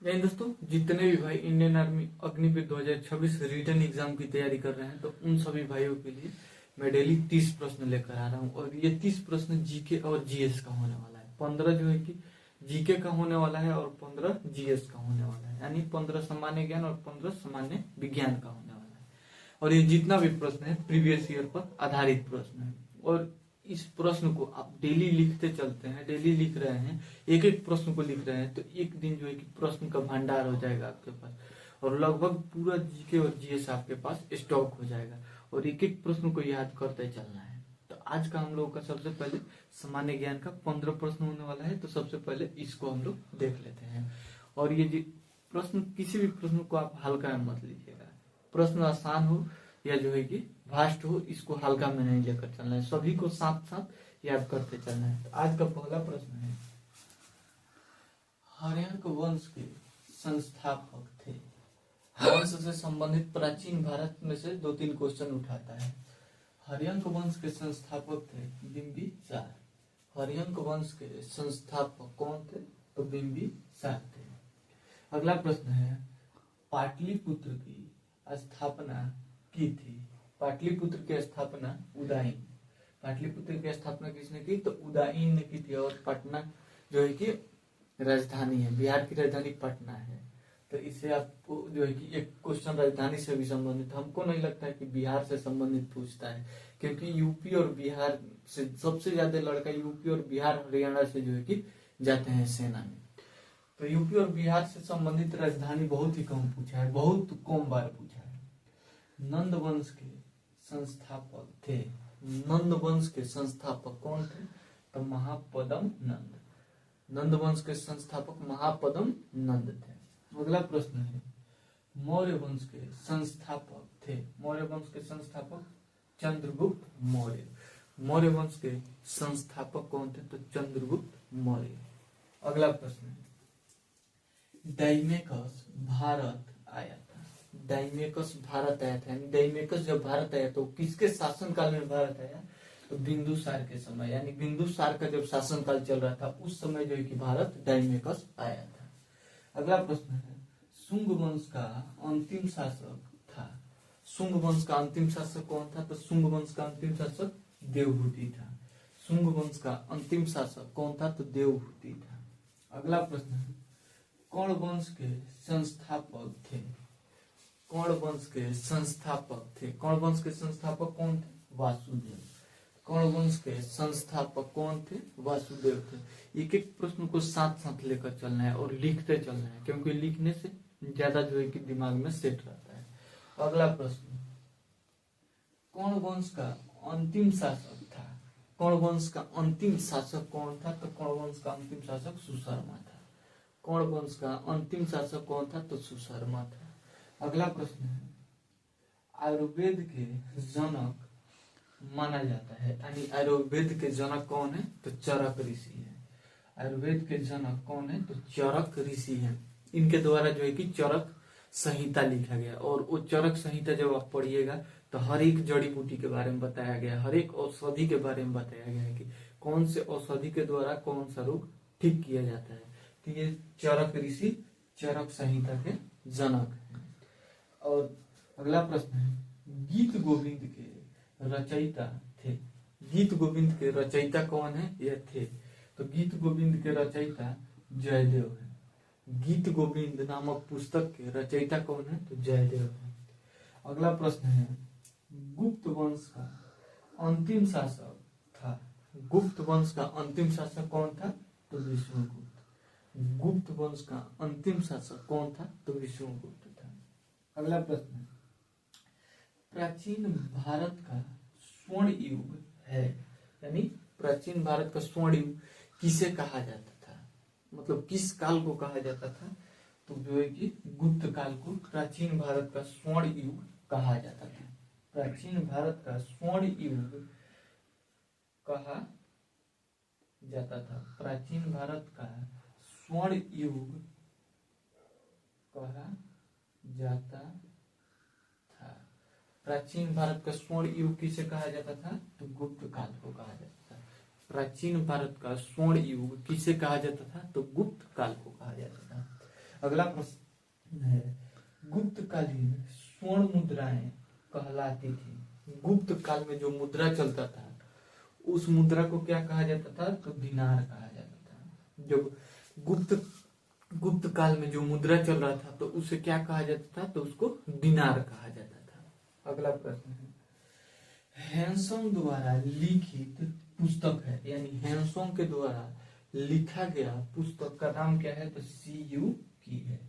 नहीं दोस्तों, जितने भी भाई Indian army Agniveer 2026 return exam की तैयारी कर रहे हैं तो उन सभी भाइयों के लिए मैं डेली 30 प्रश्न लेकर आ रहा हूँ। और ये 30 प्रश्न जीके और जीएस का होने वाला है। 15 जो है कि जीके का होने वाला है और 15 जीएस का होने वाला है, यानी 15 सामान्य ज्ञान और 15 सामान्य विज्ञान का होने वाला है। और ये जितना भी प्रश्न है प्रीवियस ईयर पर आधारित प्रश्न है। और इस प्रश्न को आप डेली लिखते चलते हैं, डेली लिख रहे हैं, एक एक प्रश्न को लिख रहे हैं तो एक दिन जो है कि प्रश्न का भंडार हो जाएगा आपके पास और लगभग पूरा जीके और जीएस आपके पास स्टॉक हो जाएगा और एक एक प्रश्न को याद करते चलना है। तो आज का हम लोगों का सबसे पहले सामान्य ज्ञान का 15 प्रश्न होने वाला है। तो सबसे पहले इसको हम लोग देख लेते हैं। और ये प्रश्न, किसी भी प्रश्न को आप हल्का में मत लीजिएगा। प्रश्न आसान हो या जो है कि भास्ट हो, इसको हल्का में नहीं लेकर चलना है, सभी को साथ साथ याद करते चलना है। तो आज का पहला प्रश्न है, हर्यंक वंश के संस्थापक थे। वंश से संबंधित प्राचीन भारत में से 2-3 क्वेश्चन उठाता है। हर्यंक वंश के संस्थापक थे बिंबिसार। हर्यंक वंश के संस्थापक कौन थे? तो बिंबिसार थे। अगला प्रश्न है, पाटलिपुत्र की स्थापना की थी। पाटलिपुत्र की स्थापना उदयन। पाटलिपुत्र की स्थापना किसने की? तो उदयन ने की थी। और पटना जो है कि राजधानी है, बिहार की राजधानी पटना है। तो इससे आपको जो है कि एक क्वेश्चन राजधानी से भी संबंधित, हमको नहीं लगता है कि बिहार से संबंधित पूछता है, क्योंकि यूपी और बिहार से सबसे ज्यादा लड़का यूपी और बिहार हरियाणा से जो है कि जाते हैं सेना में। तो यूपी और बिहार से संबंधित राजधानी बहुत ही कम पूछा है, बहुत कम बार पूछा है। नंद वंश के संस्थापक थे। नंद वंश के संस्थापक कौन थे? तो महापदम नंद। नंद वंश के संस्थापक महापदम नंद थे। अगला प्रश्न है, मौर्य वंश के संस्थापक थे। मौर्य वंश के संस्थापक चंद्रगुप्त मौर्य। मौर्य वंश के संस्थापक कौन थे? तो चंद्रगुप्त मौर्य। अगला प्रश्न है, डाइमेकस भारत आया था। डाइमेकस भारत आया था, यानी डाइमेकस जब भारत आया तो किसके शासनकाल में भारत आया? तो बिंदुसार के समय, यानी बिंदुसार का जब शासनकाल चल रहा था उस समय जो है कि भारत डाइमेकस आया था। अगला प्रश्न है, शुंग वंश का अंतिम शासक था। शुंग वंश का अंतिम शासक कौन था? तो शुंग वंश का अंतिम शासक देवहूति था। शुंग वंश का अंतिम शासक कौन था? तो देवहूति था। अगला प्रश्न है, कौन वंश के संस्थापक थे। कौन वंश के संस्थापक थे। कौन वंश के संस्थापक कौन थे? वासुदेव। कौन वंश के संस्थापक कौन थे? वासुदेव थे। एक एक प्रश्न को साथ साथ लेकर चलना है और लिखते चलना है, क्योंकि लिखने से ज्यादा जो है कि दिमाग में सेट रहता है। अगला प्रश्न, कौन वंश का अंतिम शासक था। कौन वंश का अंतिम शासक कौन था? तो कौन वंश का अंतिम शासक सुशर्मा था। कौन वंश का अंतिम शासक कौन था? तो सुशर्मा था। अगला प्रश्न है, आयुर्वेद के जनक माना जाता है, यानी आयुर्वेद के जनक कौन है? तो चरक ऋषि है। आयुर्वेद के जनक कौन है? तो चरक ऋषि है। इनके द्वारा जो है कि चरक संहिता लिखा गया। और वो चरक संहिता जब आप पढ़िएगा तो हर एक जड़ी बूटी के बारे में बताया गया, हर एक औषधि के बारे में बताया गया है कि कौन से औषधि के द्वारा कौन सा रोग ठीक किया जाता है। तो ये चरक ऋषि चरक संहिता के जनक हैं। और अगला प्रश्न है, गीत गोविंद के रचयिता थे। गीत गोविंद के रचयिता कौन है? ये थे। तो गीत गोविंद के रचयिता जयदेव है। गीत गोविंद नामक पुस्तक के रचयिता कौन है? तो जयदेव है। अगला प्रश्न है, गुप्त वंश का अंतिम शासक था। गुप्त वंश का अंतिम शासक कौन था? तो विष्णुगुप्त। गुप्त वंश का अंतिम शासक कौन था? तो विष्णुगुप्त था। अगला प्रश्न, प्राचीन भारत का स्वर्ण युग है, यानी प्राचीन भारत का स्वर्ण युग किसे कहा जाता था? मतलब किस काल को कहा जाता था? तो जो है कि गुप्त काल को प्राचीन भारत का स्वर्ण युग कहा जाता था। प्राचीन भारत का स्वर्ण युग कहा जाता था। प्राचीन भारत का स्वर्ण युग कहा जाता था। प्राचीन भारत का स्वर्ण युग किसे कहा जाता था? तो गुप्त काल को कहा जाता था। प्राचीन भारत का स्वर्ण युग किसे कहा जाता था? तो गुप्त काल को कहा जाता था। अगला प्रश्न है, गुप्तकालीन स्वर्ण मुद्राएं कहलाती थी। गुप्त काल में जो मुद्रा चलता था उस मुद्रा को क्या कहा जाता था? तो दिनार कहा जाता था। जब गुप्त काल में जो मुद्रा चल रहा था तो उसे क्या कहा जाता था? तो उसको दिनार कहा जाता था। अगला प्रश्न है, हैंसोंग द्वारा लिखित पुस्तक है, यानी हैंसोंग के द्वारा लिखा गया पुस्तक का नाम क्या है? तो CU की है।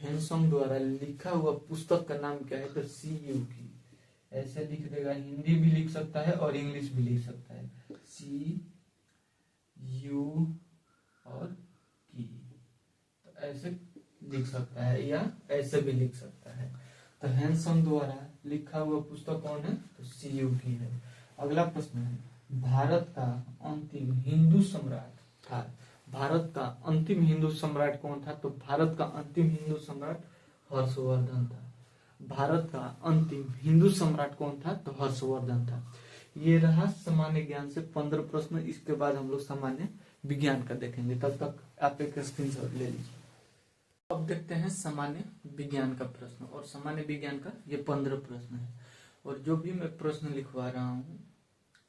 हैंसोंग द्वारा लिखा हुआ पुस्तक का नाम क्या है? तो CU की। ऐसे लिख देगा, हिंदी भी लिख सकता है और इंग्लिश भी लिख सकता है, CU और की, तो ऐसे लिख सकता है या ऐसे भी लिख सकता है। तो हैंसोंग द्वारा लिखा हुआ पुस्तक कौन है? तो CU की है। अगला प्रश्न है, भारत का अंतिम हिंदू सम्राट था। भारत का अंतिम हिंदू सम्राट कौन था? तो भारत का अंतिम हिंदू सम्राट हर्षवर्धन था। भारत का अंतिम हिंदू सम्राट कौन था? तो हर्षवर्धन था। ये रहा सामान्य ज्ञान से 15 प्रश्न। इसके बाद हम लोग सामान्य विज्ञान का देखेंगे, तब तक आप एक स्क्रीनशॉट ले लीजिए। अब देखते हैं सामान्य विज्ञान का प्रश्न, और सामान्य विज्ञान का ये 15 प्रश्न है। और जो भी मैं प्रश्न लिखवा रहा हूँ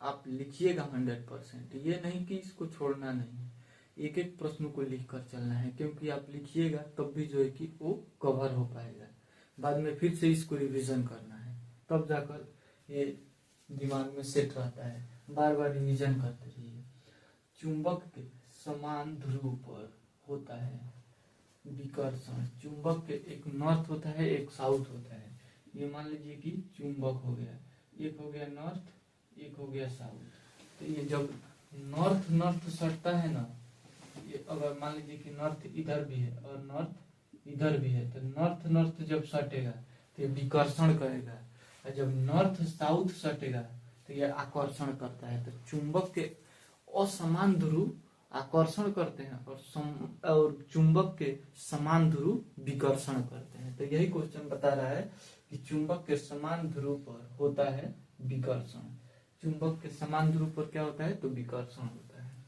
आप लिखिएगा 100%, ये नहीं कि इसको छोड़ना नहीं, एक एक प्रश्न को लिख कर चलना है, क्योंकि आप लिखिएगा तब भी जो है कि वो कवर हो पाएगा। बाद में फिर से इसको रिवीजन करना है, तब जाकर ये दिमाग में सेट रहता है। बार बार रिवीजन करते रहिए। चुंबक के समान ध्रुव पर होता है विकर्षण। चुंबक के एक नॉर्थ होता है, एक साउथ होता है। ये मान लीजिए कि चुंबक हो गया, एक हो गया नॉर्थ, एक हो गया साउथ। तो ये जब नॉर्थ नॉर्थ सटता है ना, ये अगर मान लीजिए कि नॉर्थ इधर भी है और नॉर्थ इधर भी है, तो नॉर्थ नॉर्थ जब सटेगा तो ये विकर्षण करेगा, और जब नॉर्थ साउथ सटेगा तो ये आकर्षण करता है। तो चुंबक के असमान ध्रुव आकर्षण करते हैं और चुंबक के समान ध्रुव विकर्षण करते हैं। तो यही क्वेश्चन बता रहा है कि चुंबक के समान ध्रुव पर होता है विकर्षण। चुंबक के समान ध्रुव पर क्या होता है? तो विकर्षण होता है।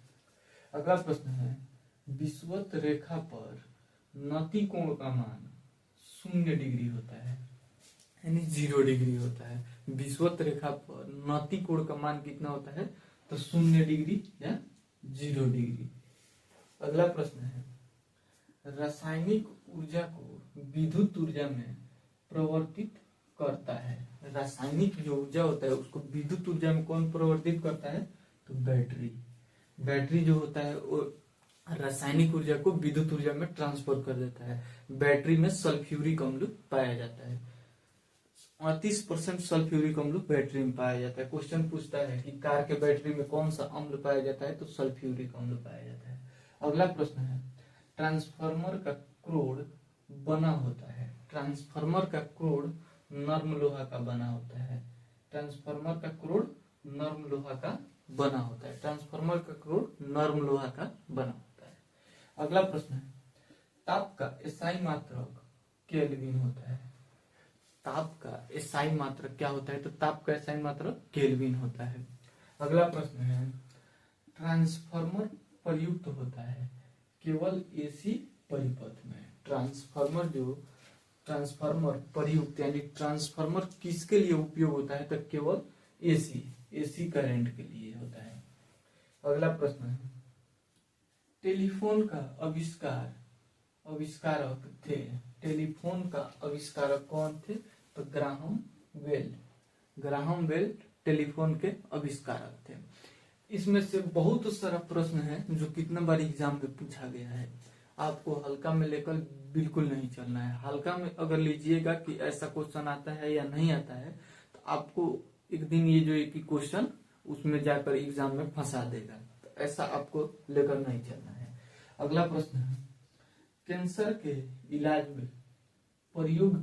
अगला प्रश्न है, विषुवत रेखा पर नति कोण का मान 0 डिग्री होता है, यानी 0 डिग्री होता है। विषुवत रेखा पर नति कोण का मान कितना होता है? तो 0 डिग्री या 0 डिग्री। अगला प्रश्न है, रासायनिक ऊर्जा को विद्युत ऊर्जा में परिवर्तित करता है। रासायनिक जो ऊर्जा होता है उसको विद्युत ऊर्जा में कौन परिवर्तित करता है? तो बैटरी। बैटरी जो होता है वो रासायनिक ऊर्जा को विद्युत ऊर्जा में ट्रांसफर कर देता है। बैटरी में सल्फ्यूरिक अम्ल पाया जाता है। 38% सल्फ्यूरिक अम्ल बैटरी में पाया जाता है। क्वेश्चन पूछता है कि कार के बैटरी में कौन सा अम्ल पाया जाता है? तो सल्फ्यूरिक अम्ल पाया जाता है। अगला प्रश्न है, ट्रांसफार्मर का क्रोड बना होता है। ट्रांसफार्मर का क्रोड नर्म लोहा का बना होता है। ट्रांसफार्मर का क्रोड नर्म लोहा का बना होता है। ट्रांसफार्मर का क्रोड नर्म लोहा का बना होता है। अगला प्रश्न है, ताप का एसआई मात्रक केल्विन होता है। ताप का एसआई मात्रक क्या होता है? तो ताप का एसआई मात्रक केल्विन होता है। अगला प्रश्न है, ट्रांसफार्मर प्रयुक्त होता है केवल एसी परिपथ में। ट्रांसफार्मर प्रयुक्त यानी ट्रांसफार्मर किसके लिए उपयोग होता है? तो केवल एसी करंट के लिए होता है। अगला प्रश्न है, टेलीफोन का आविष्कारक थे। टेलीफोन का आविष्कारक कौन थे? तो ग्राहम बेल टेलीफोन के आविष्कारक थे। इसमें से बहुत सारा प्रश्न है जो कितना बार एग्जाम में पूछा गया है। आपको हल्का में लेकर बिल्कुल नहीं चलना है। हल्का में अगर लीजिएगा कि ऐसा क्वेश्चन आता है या नहीं आता है, तो आपको एक दिन ये जो एक क्वेश्चन उसमें जाकर एग्जाम में फंसा देगा। तो ऐसा आपको लेकर नहीं चलना है। अगला प्रश्न है, कैंसर के इलाज में प्रयोग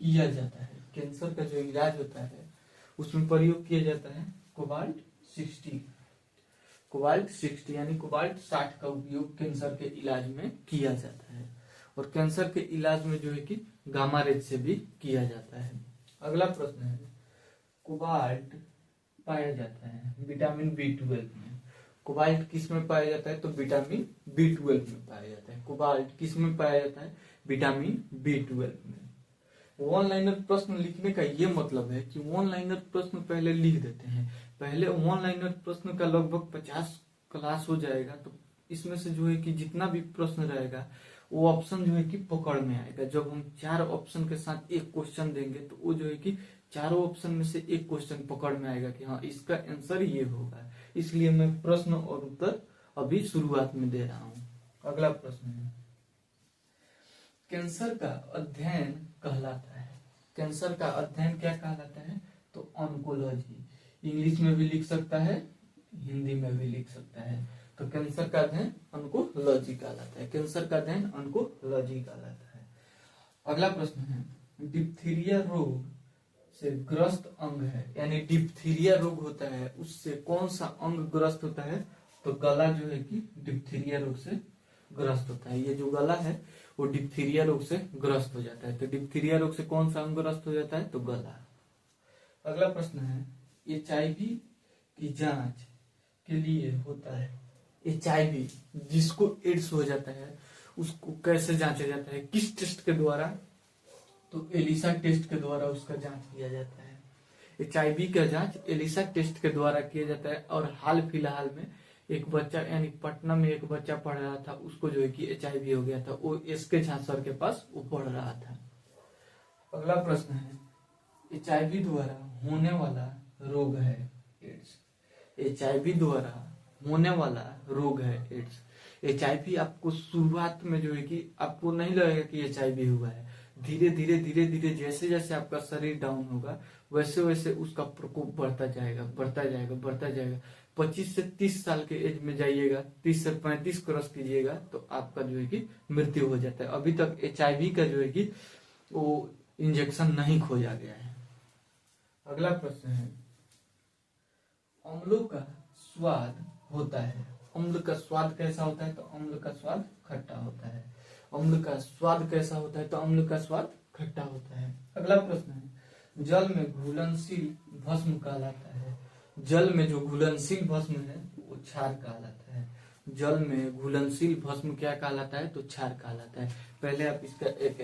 किया जाता है। कैंसर का जो इलाज होता है उसमें प्रयोग किया जाता है कोबाल्ट 60 यानी कोबाल्ट 60 का उपयोग कैंसर के इलाज में किया जाता है। और कैंसर के इलाज में जो है कि गामा रेज से भी किया जाता है। अगला प्रश्न है, कोबाल्ट पाया जाता है विटामिन B12 में। कोबाल्ट किस में पाया जाता है? तो विटामिन B12 में पाया जाता है। कोबाल्ट किस में पाया जाता है? विटामिन B12 में। वन लाइनर प्रश्न लिखने का ये मतलब है कि वन लाइनर प्रश्न पहले लिख देते हैं। पहले वन लाइनर प्रश्न का लगभग 50 क्लास हो जाएगा, तो इसमें से जो है कि जितना भी प्रश्न रहेगा वो ऑप्शन जो है कि पकड़ में आएगा। जब हम 4 ऑप्शन के साथ एक क्वेश्चन देंगे तो वो जो है कि चारों ऑप्शन में से एक क्वेश्चन पकड़ में आएगा कि हाँ इसका आंसर ये होगा। इसलिए मैं प्रश्न और उत्तर अभी शुरुआत में दे रहा हूँ। अगला प्रश्न है, कैंसर का अध्ययन कहलाता है। कैंसर का अध्ययन क्या कहलाता है? तो ऑन्कोलॉजी। इंग्लिश में भी लिख सकता है, हिंदी में भी लिख सकता है। तो कैंसर का अध्ययन ऑन्कोलॉजी कहलाता है। कैंसर का अध्ययन ऑन्कोलॉजी कहलाता है। अगला प्रश्न है, डिप्थीरिया रोग से ग्रस्त अंग है, यानी डिप्थीरिया रोग होता है उससे कौन सा अंग ग्रस्त होता है? तो गला जो है कि डिप्थीरिया रोग से ग्रस्त होता है। ये जो गला है वो डिप्थीरिया रोग से ग्रस्त हो जाता है। तो डिप्थीरिया रोग से कौन सा अंग ग्रस्त हो जाता है? तो गला। अगला प्रश्न है, HIV की जांच के लिए होता है। HIV जिसको एड्स हो जाता है उसको कैसे जांचा जाता है, किस टेस्ट के द्वारा? तो एलिसा टेस्ट के द्वारा उसका जांच किया जाता है। HIV का जांच एलिसा टेस्ट के द्वारा किया जाता है। और हाल फिलहाल में एक बच्चा, यानी पटना में एक बच्चा पढ़ रहा था, उसको जो है कि HIV हो गया था। वो SK झा सर के पास वो पढ़ रहा था। अगला प्रश्न है, HIV द्वारा होने वाला रोग है एड्स। HIV द्वारा होने वाला रोग है एड्स। HIV आपको शुरुआत में जो है कि आपको नहीं लगेगा कि HIV हुआ है। धीरे धीरे जैसे जैसे आपका शरीर डाउन होगा वैसे वैसे उसका प्रकोप बढ़ता जाएगा। 25 से 30 साल के एज में जाइएगा, 30 से 35 क्रॉस कीजिएगा तो आपका जो है कि मृत्यु हो जाता है। अभी तक HIV का जो है कि वो इंजेक्शन नहीं खोजा गया है। अगला प्रश्न है, अम्लों का स्वाद होता है। अम्ल का स्वाद कैसा होता है? तो अम्ल का स्वाद खट्टा होता है। अम्ल का स्वाद कैसा होता है? तो अम्ल का स्वाद खट्टा होता है। अगला प्रश्न है, जल में घुलनशील भस्म कहलाता है। जल में जो घुलनशील भस्म है वो क्षार कहलाता है। जल में घुलनशील भस्म क्या कहलाता है? तो क्षार कहलाता है। पहले आप इसका एक